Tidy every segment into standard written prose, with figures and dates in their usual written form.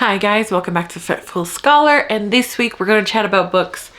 Hi guys, welcome back to Fretful Scholar, and this week we're going to chat about books.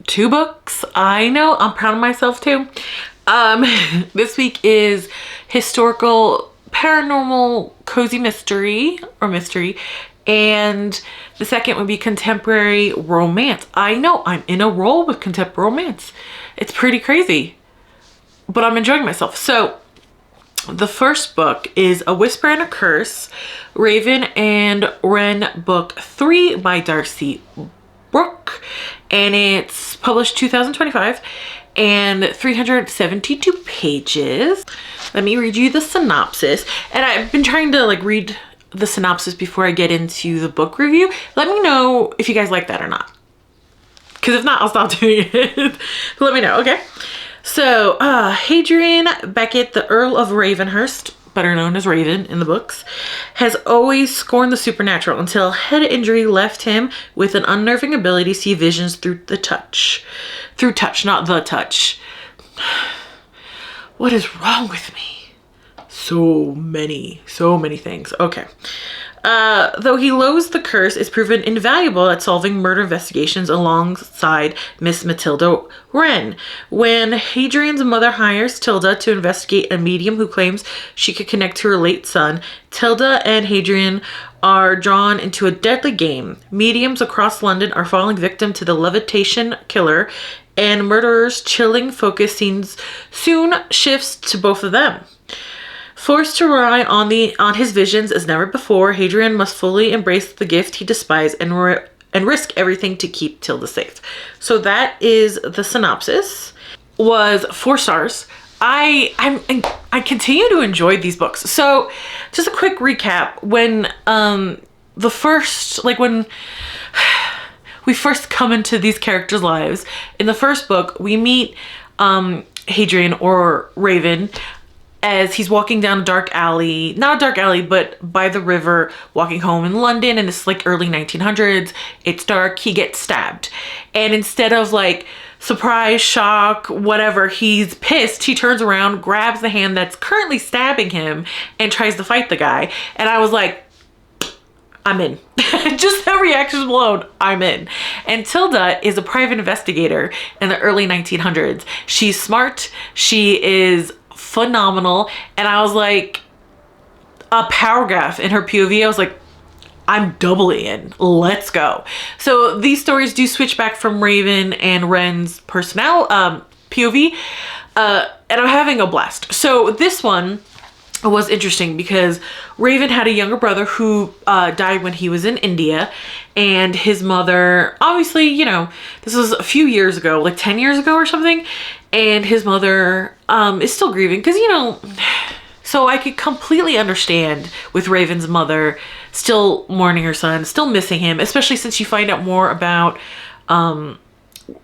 2 books. I know, I'm proud of myself too. This week is historical, paranormal, cozy mystery, and the second would be contemporary romance. I know, I'm in a role with contemporary romance. It's pretty crazy, but I'm enjoying myself. So, the first book is A Whisper and a Curse, Raven and Wren book 3 by Darcy, Burke, and it's published 2025 and 372 pages. Let me read you the synopsis. And I've been trying to read the synopsis before I get into the book review. Let me know if you guys like that or not. Because if not, I'll stop doing it. Let me know, okay? So, Hadrian Beckett, the Earl of Ravenhurst, better known as Raven in the books, has always scorned the supernatural until head injury left him with an unnerving ability to see visions through touch, not the touch. What is wrong with me? So many things. Okay. Though he loathes the curse, is proven invaluable at solving murder investigations alongside Miss Matilda Wren. When Hadrian's mother hires Tilda to investigate a medium who claims she could connect to her late son, Tilda and Hadrian are drawn into a deadly game. Mediums across London are falling victim to the levitation killer, and murderer's chilling focus scenes soon shifts to both of them. Forced to rely on his visions as never before, Hadrian must fully embrace the gift he despised and risk everything to keep Tilda safe. So that is the synopsis. Was 4 stars. I continue to enjoy these books. So just a quick recap. When when we first come into these characters' lives, in the first book we meet Hadrian, or Raven, as he's walking down a dark alley, not a dark alley, but by the river, walking home in London, and it's early 1900s. It's dark. He gets stabbed. And instead of surprise, shock, whatever, he's pissed. He turns around, grabs the hand that's currently stabbing him, and tries to fight the guy. And I was like, I'm in. Just that reaction alone, I'm in. And Tilda is a private investigator in the early 1900s. She's smart. She is phenomenal. And I was like, a paragraph in her POV, I was like, I'm doubly in. Let's go. So these stories do switch back from Raven and Wren's POV, and I'm having a blast. So this one was interesting because Raven had a younger brother who died when he was in India, and his mother, obviously, this was a few years ago, 10 years ago or something, and his mother is still grieving because, so I could completely understand with Raven's mother still mourning her son, still missing him, especially since you find out more about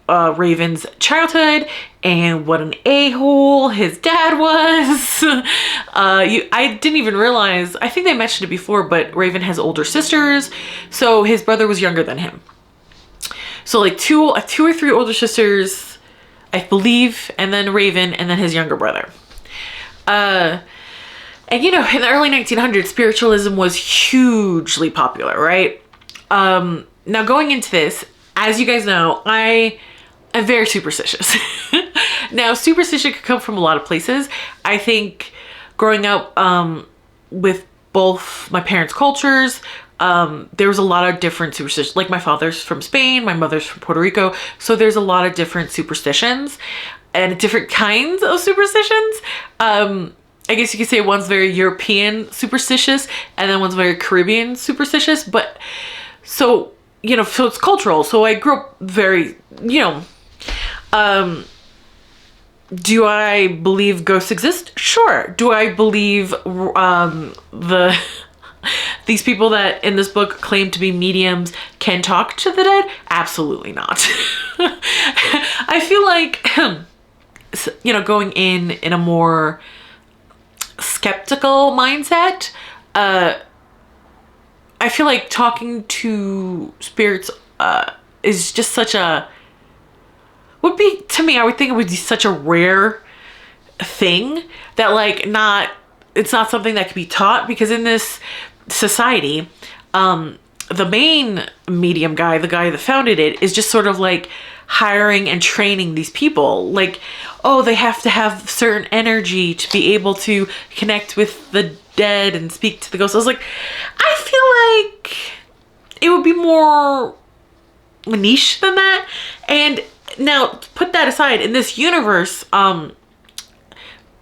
Raven's childhood and what an a-hole his dad was. I didn't even realize, I think they mentioned it before, but Raven has older sisters, so his brother was younger than him. So two or three older sisters, I believe, and then Raven, and then his younger brother. And in the early 1900s, spiritualism was hugely popular, right? Now going into this, as you guys know, I am very superstitious. Now, superstition could come from a lot of places. I think growing up with both my parents' cultures, there was a lot of different superstitions. My father's from Spain, my mother's from Puerto Rico, so there's a lot of different superstitions and different kinds of superstitions. I guess you could say one's very European superstitious and then one's very Caribbean superstitious, but so it's cultural. So I grew up very, do I believe ghosts exist? Sure. Do I believe these people that in this book claim to be mediums can talk to the dead? Absolutely not. I feel like, going in a more skeptical mindset, I feel like talking to spirits is just such a, would be, to me, I would think it would be such a rare thing that it's not something that can be taught, because in this society, the main medium guy, the guy that founded it, is just sort of like hiring and training these people. Like, oh, they have to have certain energy to be able to connect with the dead and speak to the ghosts. I was like, I feel like it would be more niche than that. And now, put that aside, in this universe,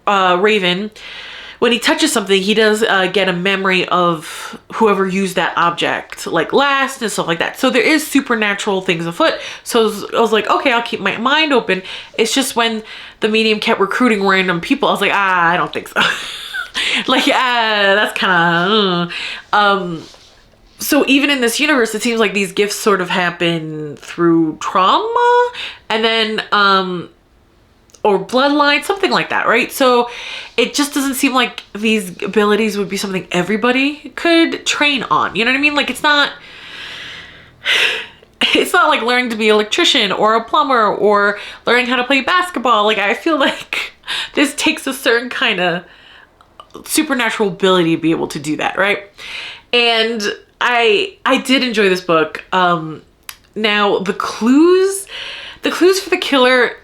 Raven, when he touches something, he does get a memory of whoever used that object, like last and stuff like that. So there is supernatural things afoot. So I was like, okay, I'll keep my mind open. It's just when the medium kept recruiting random people, I was like, I don't think so. Like, that's kind of... So even in this universe, it seems like these gifts sort of happen through trauma and then... or bloodline, something like that, right? So it just doesn't seem like these abilities would be something everybody could train on. You know what I mean? Like, it's not like learning to be an electrician or a plumber or learning how to play basketball. Like, I feel like this takes a certain kind of supernatural ability to be able to do that, right? And I did enjoy this book. Now the clues for the killer,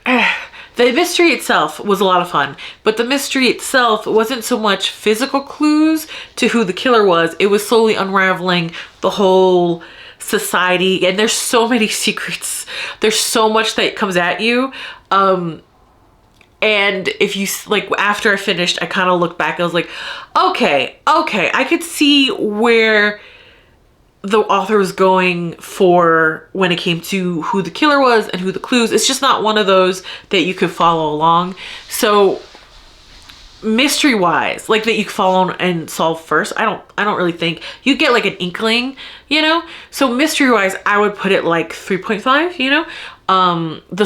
the mystery itself was a lot of fun, but the mystery itself wasn't so much physical clues to who the killer was. It was slowly unraveling the whole society, and there's so many secrets. There's so much that comes at you. And if you, like, after I finished, I kind of looked back, I was like, okay, I could see where the author was going for when it came to who the killer was and who the clues. It's just not one of those that you could follow along. So mystery wise, like, that you could follow and solve first, I don't really think you get like an inkling, you know? So mystery wise, I would put it like 3.5, you know? The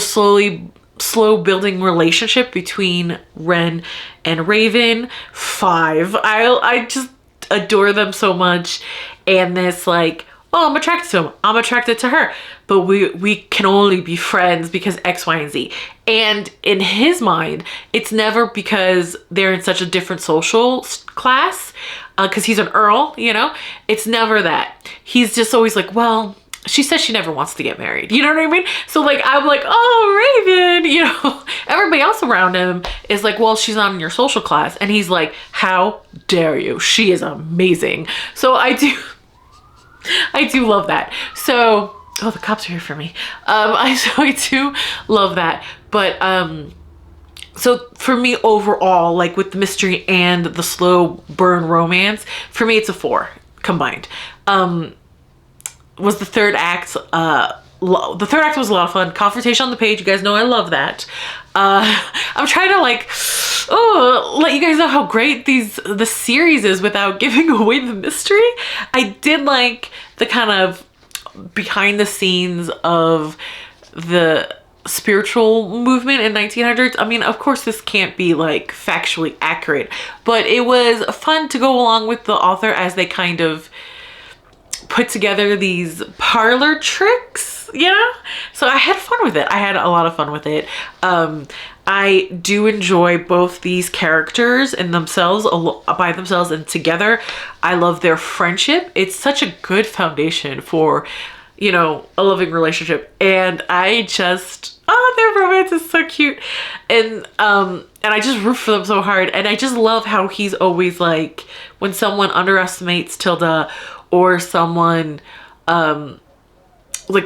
slow building relationship between Wren and Raven, 5. I just adore them so much. And this, like, oh, I'm attracted to him, I'm attracted to her, but we can only be friends because X, Y, and Z. And in his mind, it's never because they're in such a different social class, because he's an earl, you know? It's never that. He's just always like, well, she says she never wants to get married. You know what I mean? So, like, I'm like, oh, Raven, you know, everybody else around him is like, well, she's not in your social class. And he's like, how dare you? She is amazing. So I do love that. So, oh, the cops are here for me. I do love that. But, so for me overall, like with the mystery and the slow burn romance, for me, it's a 4 combined. Was the third act, the third act was a lot of fun. Confrontation on the page, you guys know I love that. I'm trying to, like, let you guys know how great the series is without giving away the mystery. I did like the kind of behind the scenes of the spiritual movement in 1900s. I mean, of course this can't be like factually accurate, but it was fun to go along with the author as they kind of put together these parlor tricks, you know? So I had fun with it. I had a lot of fun with it. I do enjoy both these characters in themselves, by themselves and together. I love their friendship. It's such a good foundation for, you know, a loving relationship. And I just, their romance is so cute. And I just root for them so hard. And I just love how he's always like, when someone underestimates Tilda, or someone like,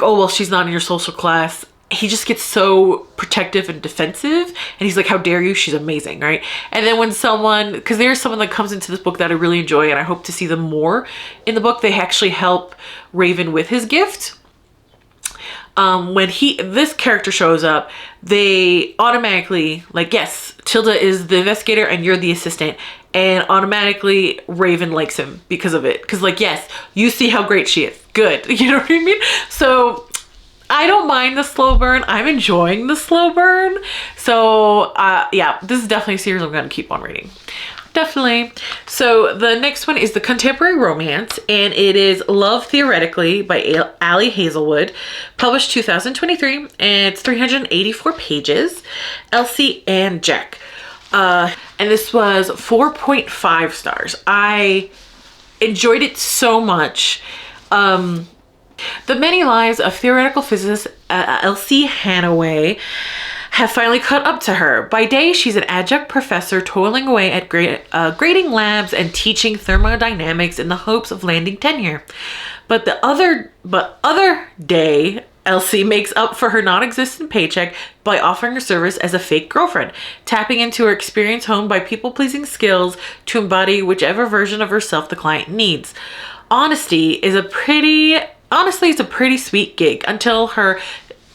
oh, well, she's not in your social class, he just gets so protective and defensive, and he's like, how dare you, she's amazing, right? And then when someone, because there's someone that comes into this book that I really enjoy, and I hope to see them more in the book, they actually help Raven with his gift. When this character shows up, they automatically, like, yes, Tilda is the investigator and you're the assistant, and automatically Raven likes him because of it. Because, like, yes, you see how great she is. Good. You know what I mean? So I don't mind the slow burn. I'm enjoying the slow burn. So yeah, this is definitely a series I'm going to keep on reading. Definitely. So the next one is the contemporary romance, and it is Love Theoretically by Ali Hazelwood, published 2023, and it's 384 pages. Elsie and Jack. And this was 4.5 stars. I enjoyed it so much. The many lives of theoretical physicist Elsie Hanaway have finally caught up to her. By day, she's an adjunct professor toiling away at grading labs and teaching thermodynamics in the hopes of landing tenure. But other day, Elsie makes up for her non-existent paycheck by offering her service as a fake girlfriend, tapping into her experience honed by people-pleasing skills to embody whichever version of herself the client needs. Honestly, it's a pretty sweet gig until her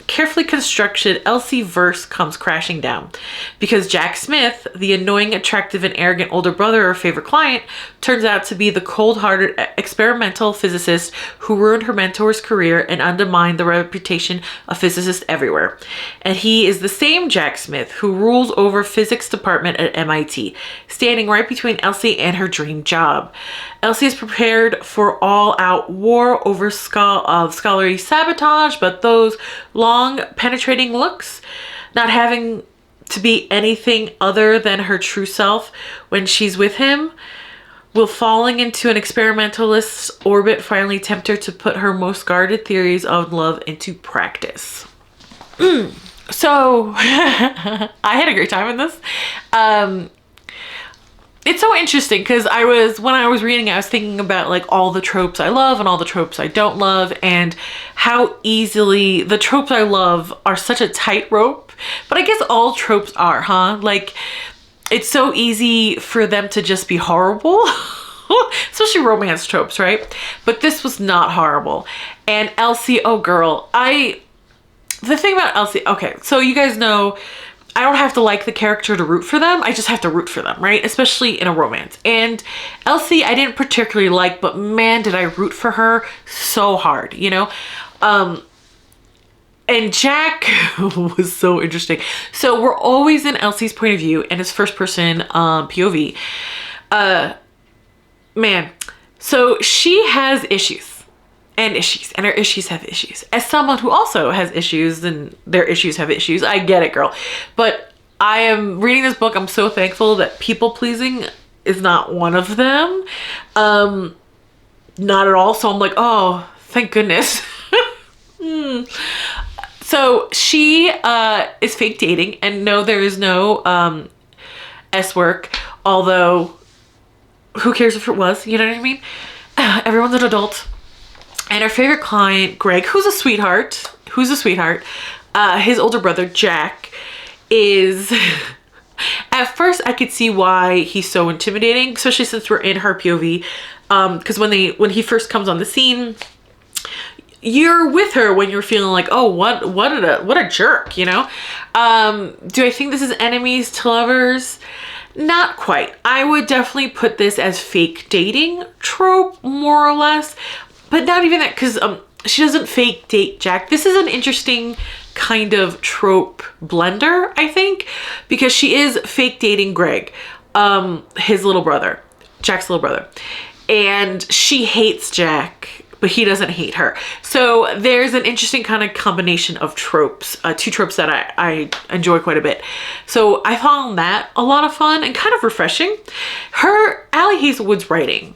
carefully constructed Elsie verse comes crashing down. Because Jack Smith, the annoying, attractive, and arrogant older brother of her favorite client, turns out to be the cold-hearted experimental physicist who ruined her mentor's career and undermined the reputation of physicists everywhere. And he is the same Jack Smith who rules over physics department at MIT, standing right between Elsie and her dream job. Elsie is prepared for all-out war over scholarly sabotage, but those long, penetrating looks, not having to be anything other than her true self when she's with him, will falling into an experimentalist's orbit finally tempt her to put her most guarded theories of love into practice. So, I had a great time in this. It's so interesting because when I was reading it, I was thinking about like all the tropes I love and all the tropes I don't love, and how easily the tropes I love are such a tightrope. But I guess all tropes are, huh? Like, it's so easy for them to just be horrible, especially romance tropes, right? But this was not horrible. And Elsie, oh girl, the thing about Elsie, okay, so you guys know, I don't have to like the character to root for them. I just have to root for them, right? Especially in a romance. And Elsie, I didn't particularly like, but man, did I root for her so hard, you know? And Jack was so interesting. So we're always in Elsie's point of view and his first person POV. Man, so she has issues. And her issues have issues. As someone who also has issues, and their issues have issues, I get it, girl. But I am reading this book, I'm so thankful that people-pleasing is not one of them. Not at all. So I'm like, oh, thank goodness. So she is fake dating, and no, there is no S-work, although who cares if it was, you know what I mean? Everyone's an adult. And her favorite client, Greg, who's a sweetheart, his older brother, Jack, is... At first, I could see why he's so intimidating, especially since we're in her POV. Because when he first comes on the scene, you're with her when you're feeling like, oh, what a jerk, you know? Do I think this is enemies to lovers? Not quite. I would definitely put this as fake dating trope, more or less. But not even that, because she doesn't fake date Jack. This is an interesting kind of trope blender, I think, because she is fake dating Greg, his little brother, Jack's little brother. And she hates Jack, but he doesn't hate her. So there's an interesting kind of combination of tropes, two tropes that I enjoy quite a bit. So I found that a lot of fun and kind of refreshing. Allie Hazelwood's writing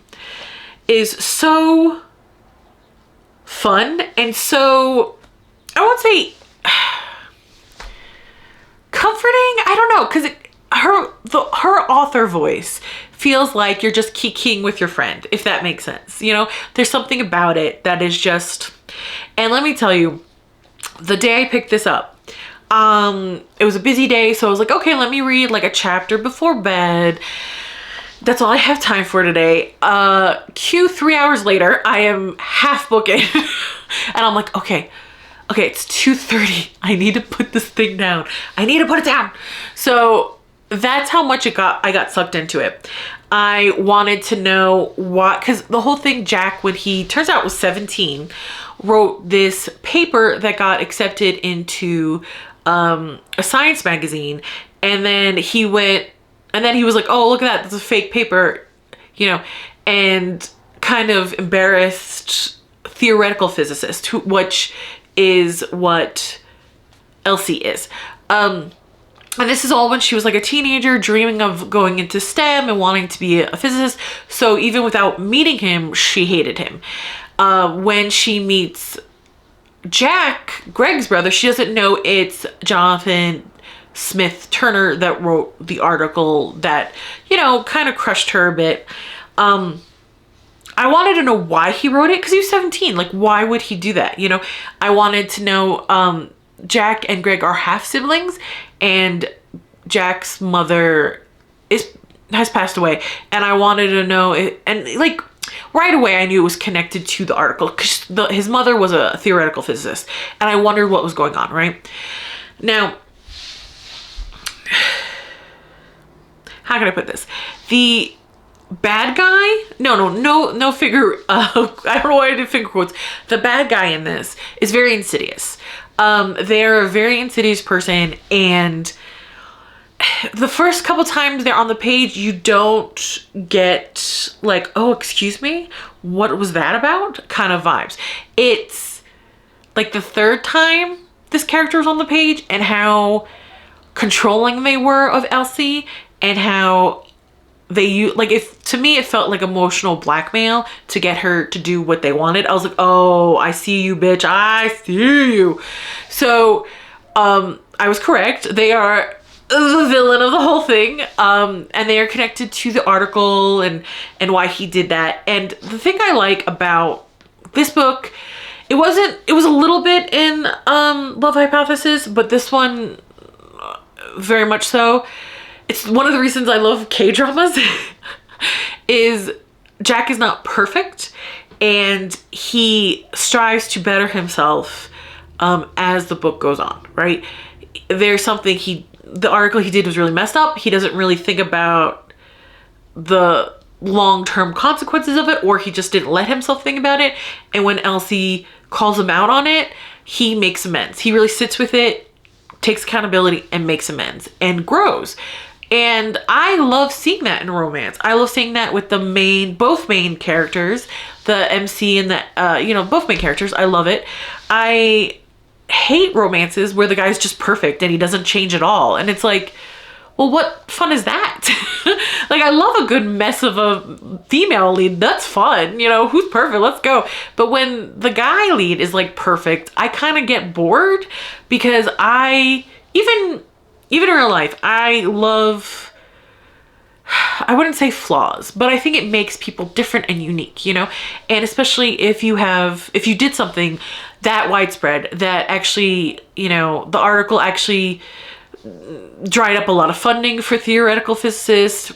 is so fun and so, I won't say comforting, I don't know, because her author voice feels like you're just kikiing with your friend, if that makes sense. You know, there's something about it that is just, and let me tell you, the day I picked this up, it was a busy day, so I was like, okay, let me read like a chapter before bed. That's all I have time for today. 3 hours later, I am half booking. And I'm like, okay, it's 2:30. I need to put this thing down. I need to put it down. So that's how much I got sucked into it. I wanted to know what, because the whole thing, Jack, when he turns out was 17, wrote this paper that got accepted into a science magazine. And then he was like, oh, look at that, that's a fake paper, you know, and kind of embarrassed theoretical physicist, which is what Elsie is. And this is all when she was like a teenager, dreaming of going into STEM and wanting to be a physicist. So even without meeting him, she hated him. when she meets Jack, Greg's brother, she doesn't know it's Jonathan Smith Turner that wrote the article that, kind of crushed her a bit. I wanted to know why he wrote it, because he was 17. Like, why would he do that? I wanted to know, Jack and Greg are half siblings, and Jack's mother has passed away, and I wanted to know it, and like right away I knew it was connected to the article, because his mother was a theoretical physicist, and I wondered what was going on. Right now, how can I put this? The bad guy, no figure, I don't know why I did finger quotes. The bad guy in this is very insidious. They're a very insidious person, and the first couple times they're on the page, you don't get like, oh, excuse me, what was that about kind of vibes. It's like the third time this character was on the page, and how controlling they were of Elsie, and how to me it felt like emotional blackmail to get her to do what they wanted. I was like, oh, I see you, bitch, I see you. So I was correct. They are the villain of the whole thing, and they are connected to the article and why he did that. And the thing I like about this book, it was a little bit in Love Hypothesis, but this one very much so. It's one of the reasons I love K-dramas is Jack is not perfect, and he strives to better himself as the book goes on, right? There's something the article he did was really messed up. He doesn't really think about the long-term consequences of it, or he just didn't let himself think about it. And when Elsie calls him out on it, he makes amends. He really sits with it, takes accountability, and makes amends and grows. And I love seeing that in romance. I love seeing that with both main characters, the MC and the, both main characters. I love it. I hate romances where the guy's just perfect and he doesn't change at all. And it's like, well, what fun is that? Like, I love a good mess of a female lead. That's fun. Who's perfect? Let's go. But when the guy lead is like perfect, I kind of get bored, because even in real life, I wouldn't say flaws, but I think it makes people different and unique, and especially if you did something that widespread that actually, the article actually dried up a lot of funding for theoretical physicists.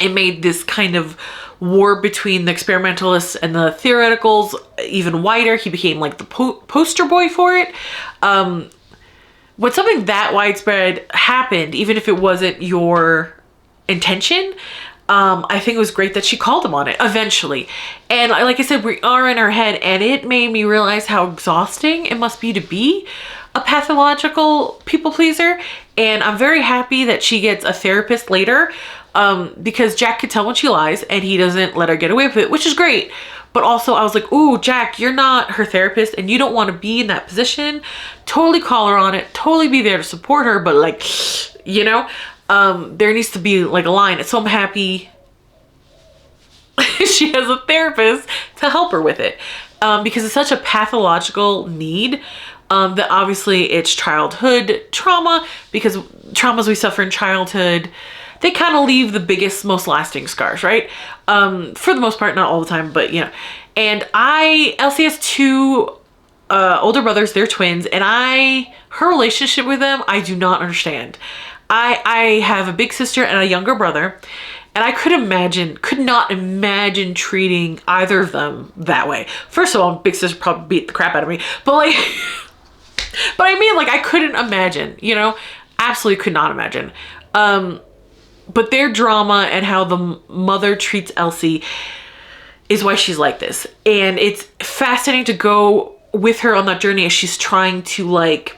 It made this kind of war between the experimentalists and the theoreticals even wider. He became like the poster boy for it. When something that widespread happened, even if it wasn't your intention, I think it was great that she called him on it eventually. And like I said, we are in her head, and it made me realize how exhausting it must be to be a pathological people pleaser. And I'm very happy that she gets a therapist later, because Jack could tell when she lies, and he doesn't let her get away with it, which is great. But also I was like, ooh, Jack, you're not her therapist, and you don't want to be in that position. Totally call her on it. Totally be there to support her. But like, there needs to be like a line. So I'm happy she has a therapist to help her with it, because it's such a pathological need. That obviously it's childhood trauma, because traumas we suffer in childhood, they kind of leave the biggest, most lasting scars, right? For the most part, not all the time, but And Elsie has two older brothers, they're twins, and her relationship with them, I do not understand. I have a big sister and a younger brother, and I could not imagine treating either of them that way. First of all, big sister probably beat the crap out of me, but like, but I mean, like, I couldn't imagine, absolutely could not imagine. But their drama and how the mother treats Elsie is why she's like this. And it's fascinating to go with her on that journey as she's trying to like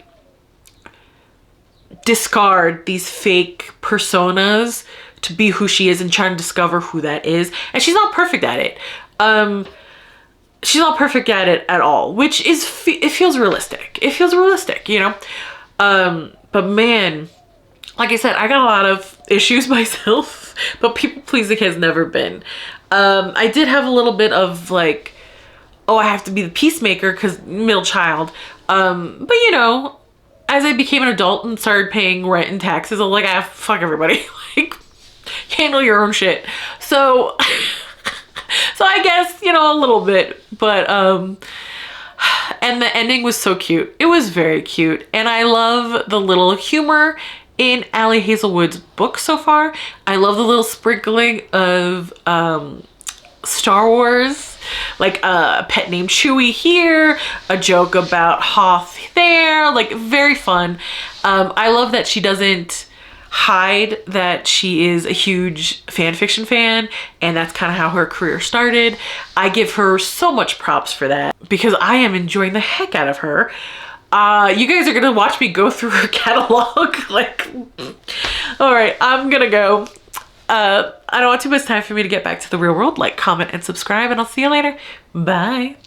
discard these fake personas to be who she is, and trying to discover who that is. And she's not perfect at it. She's not perfect at it at all, which is, it feels realistic. It feels realistic, but man, like I said, I got a lot of issues myself, but people pleasing has never been. I did have a little bit of like oh, I have to be the peacemaker because middle child. But you know, as I became an adult and started paying rent and taxes, I was like, ah, fuck everybody. Like, handle your own shit. So, so I guess, you know, a little bit, but, and the ending was so cute. It was very cute. And I love the little humor in Allie Hazelwood's book so far. I love the little sprinkling of, Star Wars, like a pet named Chewie here, a joke about Hoth there, like very fun. I love that she doesn't hide that she is a huge fan fiction fan, and that's kind of how her career started. I give her so much props for that because I am enjoying the heck out of her. You guys are gonna watch me go through her catalog. Like, all right, I'm gonna go. I don't want too much time for me to get back to the real world. Like, comment, and subscribe, and I'll see you later. Bye.